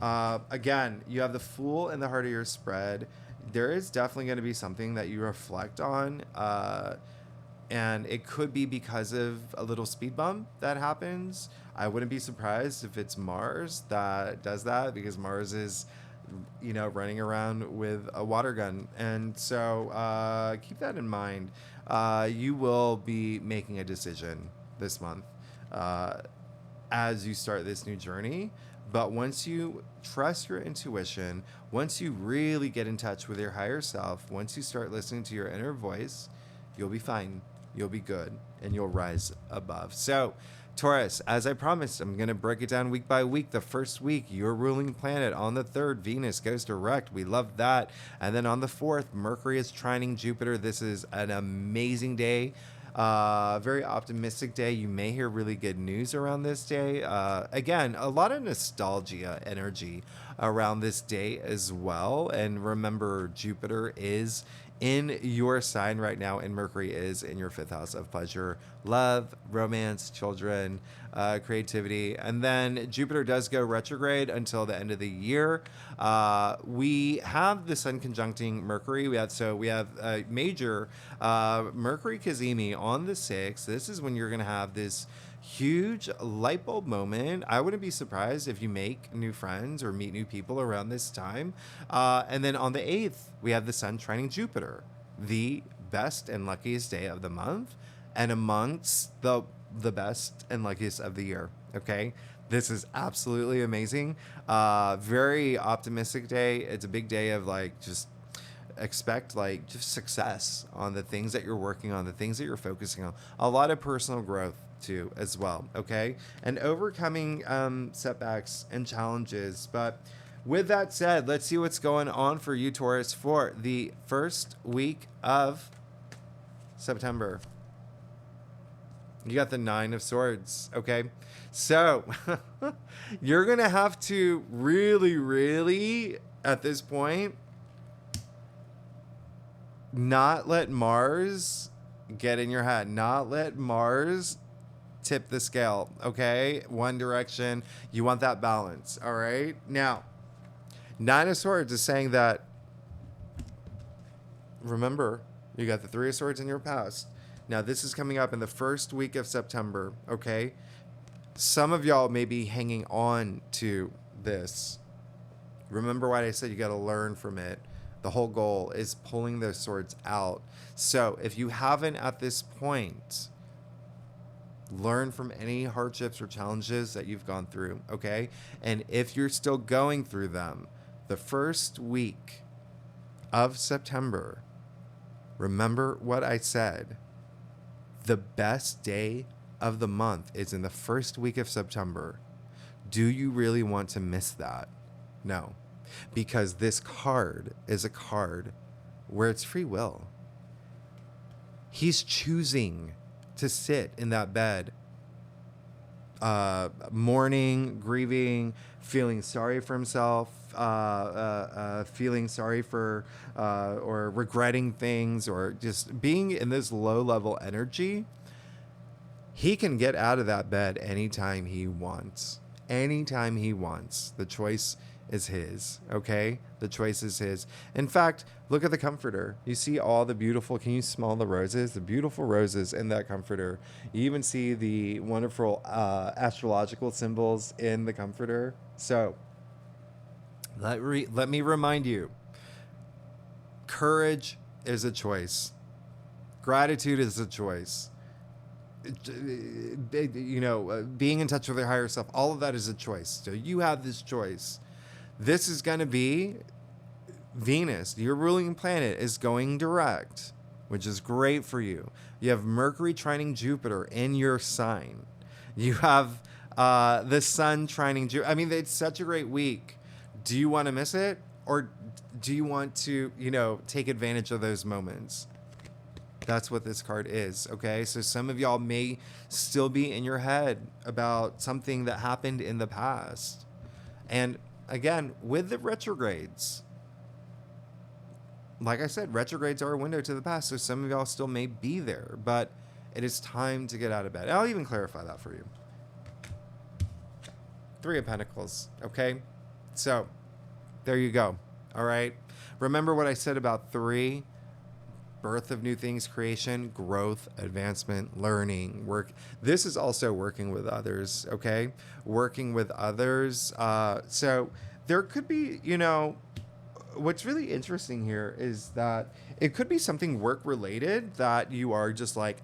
Again, you have the Fool in the heart of your spread. There is definitely going to be something that you reflect on. And it could be because of a little speed bump that happens. I wouldn't be surprised if it's Mars that does that, because Mars is, you know, running around with a water gun. And so keep that in mind. You will be making a decision this month. as you start this new journey. But once you trust your intuition, once you really get in touch with your higher self, once you start listening to your inner voice, you'll be fine, you'll be good, and you'll rise above. So, Taurus, as I promised, I'm going to break it down week by week. The first week, your ruling planet. On the 3rd, Venus goes direct. We love that. And then on the 4th, Mercury is trining Jupiter. This is an amazing day. Very optimistic day. You may hear really good news around this day. Again, a lot of nostalgia energy around this day as well. And remember, Jupiter is in your sign right now, and Mercury is in your 5th house of pleasure, love, romance, children, creativity. And then Jupiter does go retrograde until the end of the year. We have the Sun conjuncting Mercury. We have major Mercury Kazemi on the 6th. This is when you're going to have this huge light bulb moment. I wouldn't be surprised if you make new friends or meet new people around this time. And then on the 8th, we have the Sun trining Jupiter, the best and luckiest day of the month, and amongst the best and luckiest of the year. Okay, this is absolutely amazing. Very optimistic day. It's a big day of like just expect like just success on the things that you're working on, the things that you're focusing on. A lot of personal growth too as well. Okay, and overcoming setbacks and challenges. But with that said, let's see what's going on for you, Taurus, for the first week of September. You got the 9 of Swords. Okay, so you're gonna have to really at this point not let Mars get in your head, not let Mars tip the scale. Okay, one direction. You want that balance. All right, now 9 of Swords is saying that, remember, you got the 3 of Swords in your past. Now this is coming up in the first week of September. Okay, some of y'all may be hanging on to this. Remember what I said, you got to learn from it. The whole goal is pulling those swords out. So if you haven't at this point learned from any hardships or challenges that you've gone through, okay? And if you're still going through them, the first week of September, remember what I said. The best day of the month is in the first week of September. Do you really want to miss that? No. Because this card is a card where it's free will. He's choosing to sit in that bed, mourning, grieving, feeling sorry for himself, feeling sorry for or regretting things, or just being in this low-level energy. He can get out of that bed anytime he wants. Anytime he wants. The choice is his, okay? The choice is his. In fact, look at the comforter. You see all the beautiful, can you smell the roses? The beautiful roses in that comforter. You even see the wonderful astrological symbols in the comforter. So, let me remind you, courage is a choice. Gratitude is a choice. You know, being in touch with your higher self, all of that is a choice. So you have this choice. This is going to be Venus, your ruling planet, is going direct, which is great for you. You have Mercury trining Jupiter in your sign. You have the Sun trining Jupiter. I mean, it's such a great week. Do you want to miss it? Or do you want to, you know, take advantage of those moments? That's what this card is, okay? So some of y'all may still be in your head about something that happened in the past. And again, with the retrogrades, like I said, retrogrades are a window to the past, so some of y'all still may be there, but it is time to get out of bed. I'll even clarify that for you. 3 of Pentacles, okay? So, there you go, all right? Remember what I said about 3? Birth of new things, creation, growth, advancement, learning, work. This is also working with others, okay? Working with others. So there could be, you know, what's really interesting here is that it could be something work related that you are just like,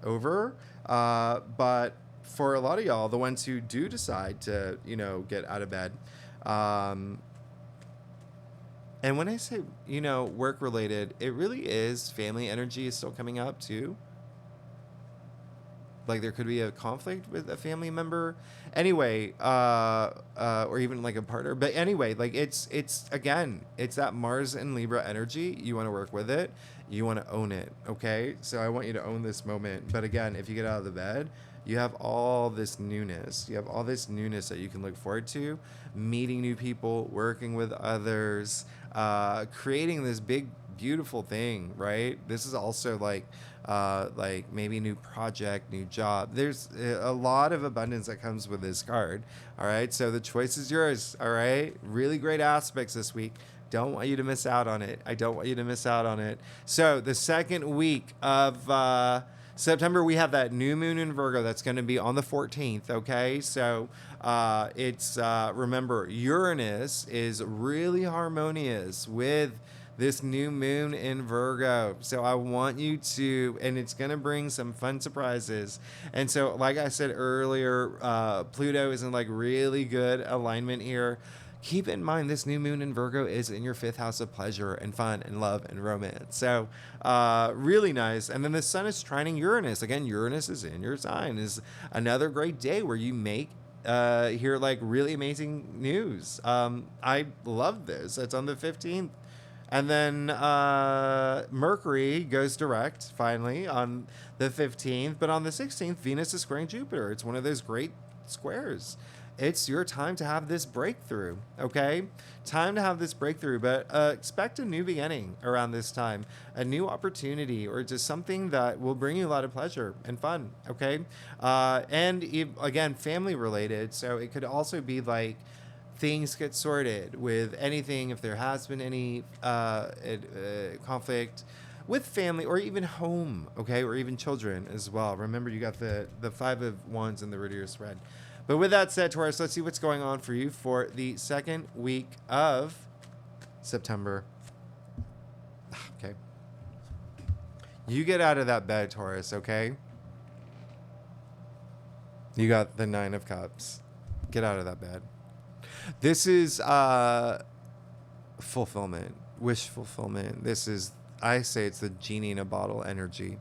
over. But for a lot of y'all, the ones who do decide to, get out of bed, and when I say, work related, it really is family energy is still coming up too. Like there could be a conflict with a family member, anyway, or even like a partner. But anyway, like it's again, it's that Mars and Libra energy. You want to work with it, you want to own it. Okay, so I want you to own this moment. But again, if you get out of the bed, you have all this newness. You have all this newness that you can look forward to, meeting new people, working with others, creating this big beautiful thing, right? This is also like maybe new project, new job. There's a lot of abundance that comes with this card. All right, so the choice is yours. All right, really great aspects this week. Don't want you to miss out on it. I don't want you to miss out on it. So the second week of September, we have that new moon in Virgo that's going to be on the 14th. Okay, so it's remember, Uranus is really harmonious with this new moon in Virgo. So I want you to, and it's going to bring some fun surprises. And so, like I said earlier, Pluto is in like really good alignment here. Keep in mind, this new moon in Virgo is in your 5th house of pleasure and fun and love and romance. So really nice. And then the sun is trining Uranus. Again, Uranus is in your sign. Is another great day where you make hear like really amazing news. I love this. It's on the 15th. And then Mercury goes direct, finally, on the 15th. But on the 16th, Venus is squaring Jupiter. It's one of those great squares. It's your time to have this breakthrough, okay? Time to have this breakthrough, but expect a new beginning around this time, a new opportunity, or just something that will bring you a lot of pleasure and fun, okay? And again, family related. So it could also be like, things get sorted with anything, if there has been any conflict with family or even home, okay, or even children as well. Remember, you got the 5 of Wands in the reverse red. But with that said, Taurus, let's see what's going on for you for the second week of September. Okay. You get out of that bed, Taurus, okay? You got the 9 of Cups. Get out of that bed. This is fulfillment, wish fulfillment. This is, I say it's the genie in a bottle energy.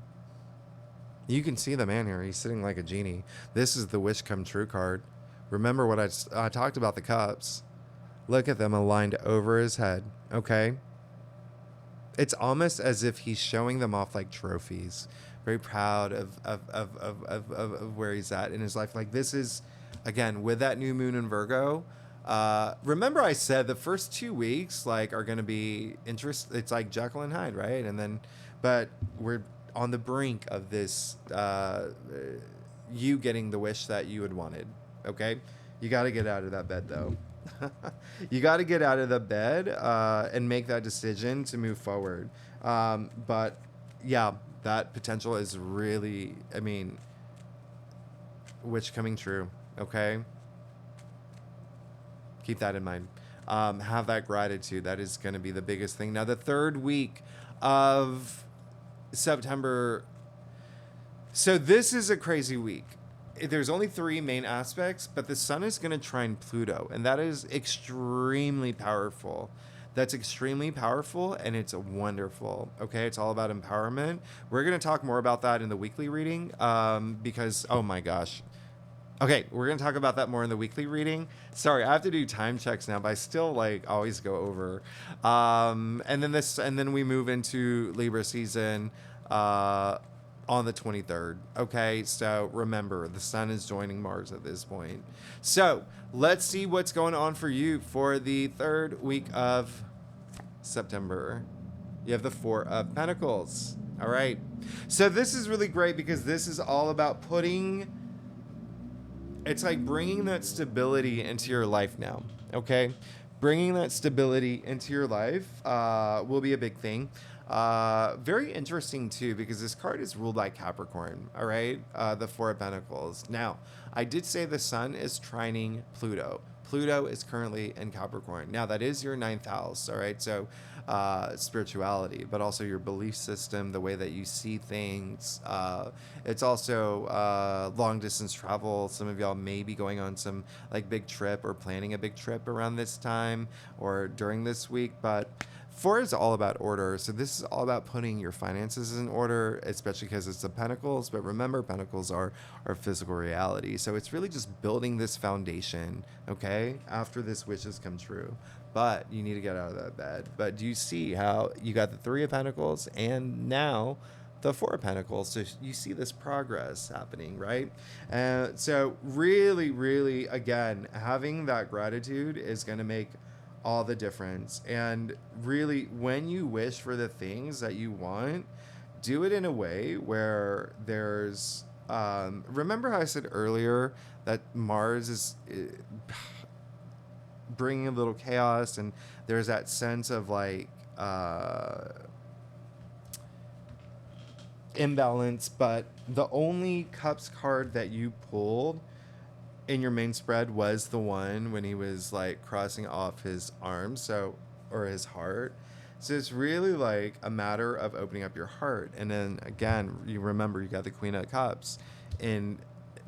You can see the man here. He's sitting like a genie. This is the wish come true card. Remember what I talked about the cups. Look at them aligned over his head, okay? It's almost as if he's showing them off like trophies. Very proud of where he's at in his life. Like this is, again, with that new moon in Virgo. Remember I said the first 2 weeks like are going to be it's like Jekyll and Hyde, right? And then, but we're on the brink of this, you getting the wish that you had wanted. Okay. You got to get out of that bed though. You got to get out of the bed, and make that decision to move forward. But yeah, that potential is really, I mean, wish coming true. Okay. Keep that in mind. Have that gratitude. That is going to be the biggest thing. Now, the third week of September. So this is a crazy week. There's only 3 main aspects, but the sun is going to trine Pluto, and that is extremely powerful. That's extremely powerful, and it's wonderful. Okay, it's all about empowerment. We're going to talk more about that in the weekly reading, because, oh my gosh. Okay, we're going to talk about that more in the weekly reading. Sorry, I have to do time checks now, but I still like always go over. And then we move into Libra season on the 23rd. Okay, so remember, the sun is joining Mars at this point. So let's see what's going on for you for the third week of September. You have the 4 of Pentacles. All right. So this is really great because this is all about it's like bringing that stability into your life now, okay? Bringing that stability into your life will be a big thing. Very interesting, too, because this card is ruled by Capricorn, all right? The 4 of Pentacles. Now, I did say the sun is trining Pluto. Pluto is currently in Capricorn. Now, that is your ninth house, all right? So, spirituality, but also your belief system, the way that you see things. It's also long distance travel. Some of y'all may be going on some like big trip or planning a big trip around this time or during this week, but 4 is all about order. So this is all about putting your finances in order, especially because it's the pentacles. But remember, pentacles are physical reality. So it's really just building this foundation, okay, after this wishes come true. But you need to get out of that bed. But do you see how you got the 3 of Pentacles and now the 4 of Pentacles? So you see this progress happening, right? So really, really, again, having that gratitude is going to make all the difference. And really, when you wish for the things that you want, do it in a way where there's remember how I said earlier that Mars is bringing a little chaos, and there's that sense of like imbalance, but the only Cups card that you pulled in your main spread was the one when he was like crossing off his arms, so, or his heart. So it's really like a matter of opening up your heart. And then again, you remember you got the Queen of Cups in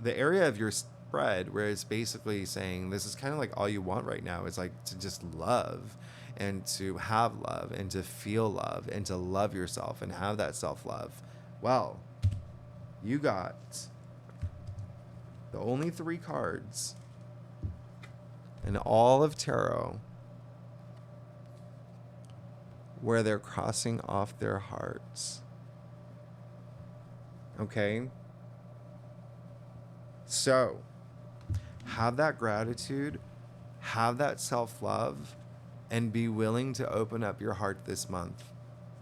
the area of your spread where it's basically saying this is kind of like all you want right now is like to just love and to have love and to feel love and to love yourself and have that self-love. Well, you got the only 3 cards in all of tarot where they're crossing off their hearts. Okay? So, have that gratitude, have that self-love, and be willing to open up your heart this month.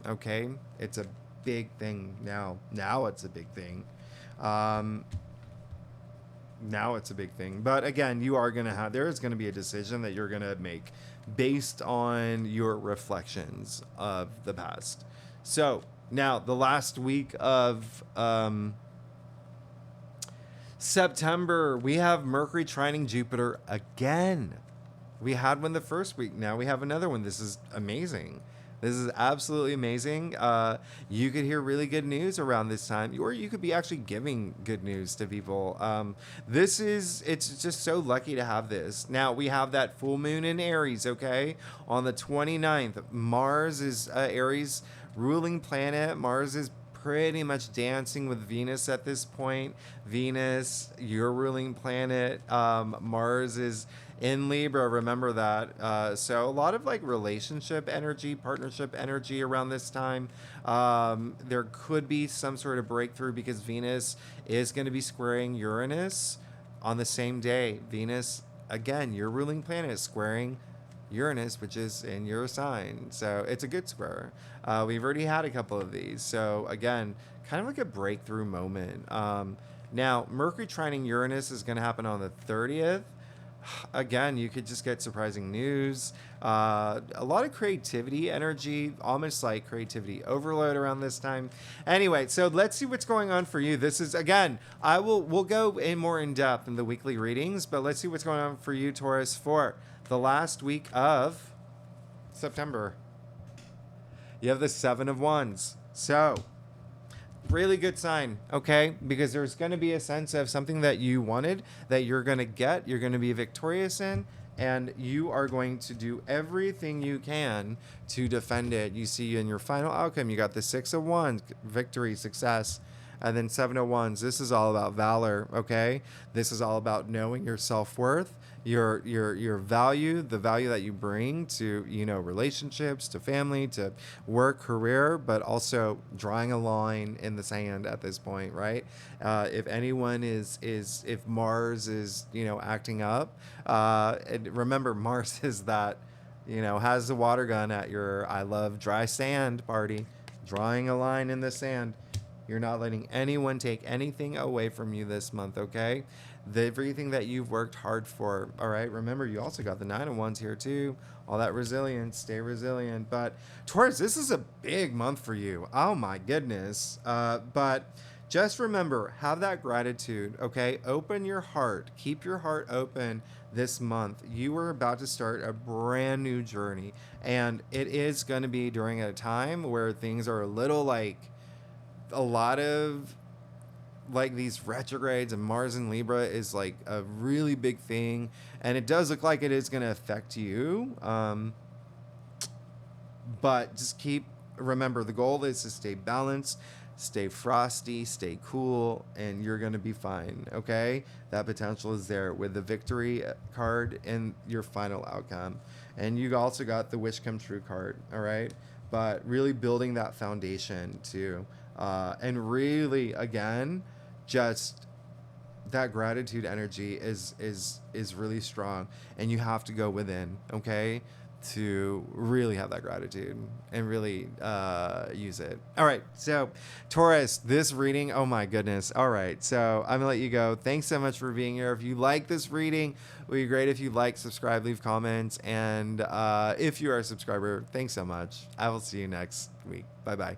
Okay? It's a big thing now. Now it's a big thing. Now it's a big thing. But again, you are going to have, there is going to be a decision that you're going to make based on your reflections of the past. So now the last week of September, we have Mercury trining Jupiter again. We had one the first week. Now we have another one. This is amazing. This is absolutely amazing. You could hear really good news around this time, or you could be actually giving good news to people. It's just so lucky to have this. Now, we have that full moon in Aries, okay? On the 29th, Mars is Aries' ruling planet. Mars is pretty much dancing with Venus at this point. Venus, your ruling planet. Mars is in Libra, remember that. So a lot of like relationship energy, partnership energy around this time. There could be some sort of breakthrough because Venus is going to be squaring Uranus on the same day. Venus, again, your ruling planet, is squaring Uranus, which is in your sign. So it's a good square. We've already had a couple of these. So again, kind of like a breakthrough moment. Now, Mercury trining Uranus is going to happen on the 30th. Again, you could just get surprising news. A lot of creativity energy, almost like creativity overload around this time. Anyway, so let's see what's going on for you. This is, again, we'll go in more in depth in the weekly readings, but let's see what's going on for you, Taurus, for the last week of September. You have the 7 of Wands. So, really good sign, okay? Because there's going to be a sense of something that you wanted that you're going to get, you're going to be victorious in, and you are going to do everything you can to defend it. You see in your final outcome, you got the 6 of Wands, victory, success, and then 7 of Wands. This is all about valor, okay? This is all about knowing your self-worth, your value, the value that you bring to, relationships, to family, to work, career, but also drawing a line in the sand at this point, right? If anyone if Mars is, acting up, and remember, Mars is that, has the water gun at your I love dry sand party, drawing a line in the sand. You're not letting anyone take anything away from you this month, okay? Everything that you've worked hard for, all right? Remember, you also got the 9 of Wands here too. All that resilience, stay resilient. But Taurus, this is a big month for you. Oh my goodness. But just remember, have that gratitude, okay? Open your heart. Keep your heart open this month, you are about to start a brand new journey. And it is going to be during a time where things are a little like a lot of like these retrogrades, and Mars in Libra is like a really big thing. And it does look like it is going to affect you. But just remember, the goal is to stay balanced, stay frosty, stay cool, and you're going to be fine. Okay, that potential is there with the victory card and your final outcome. And you also got the wish come true card. All right, but really building that foundation too, and really again, just that gratitude energy is really strong, and you have to go within, okay, to really have that gratitude and really use it. All right, so Taurus, this reading, oh my goodness. All right, so I'm gonna let you go. Thanks so much for being here. If you like this reading, it would be great if you like, subscribe, leave comments, and if you are a subscriber, thanks so much. I will see you next week. Bye bye.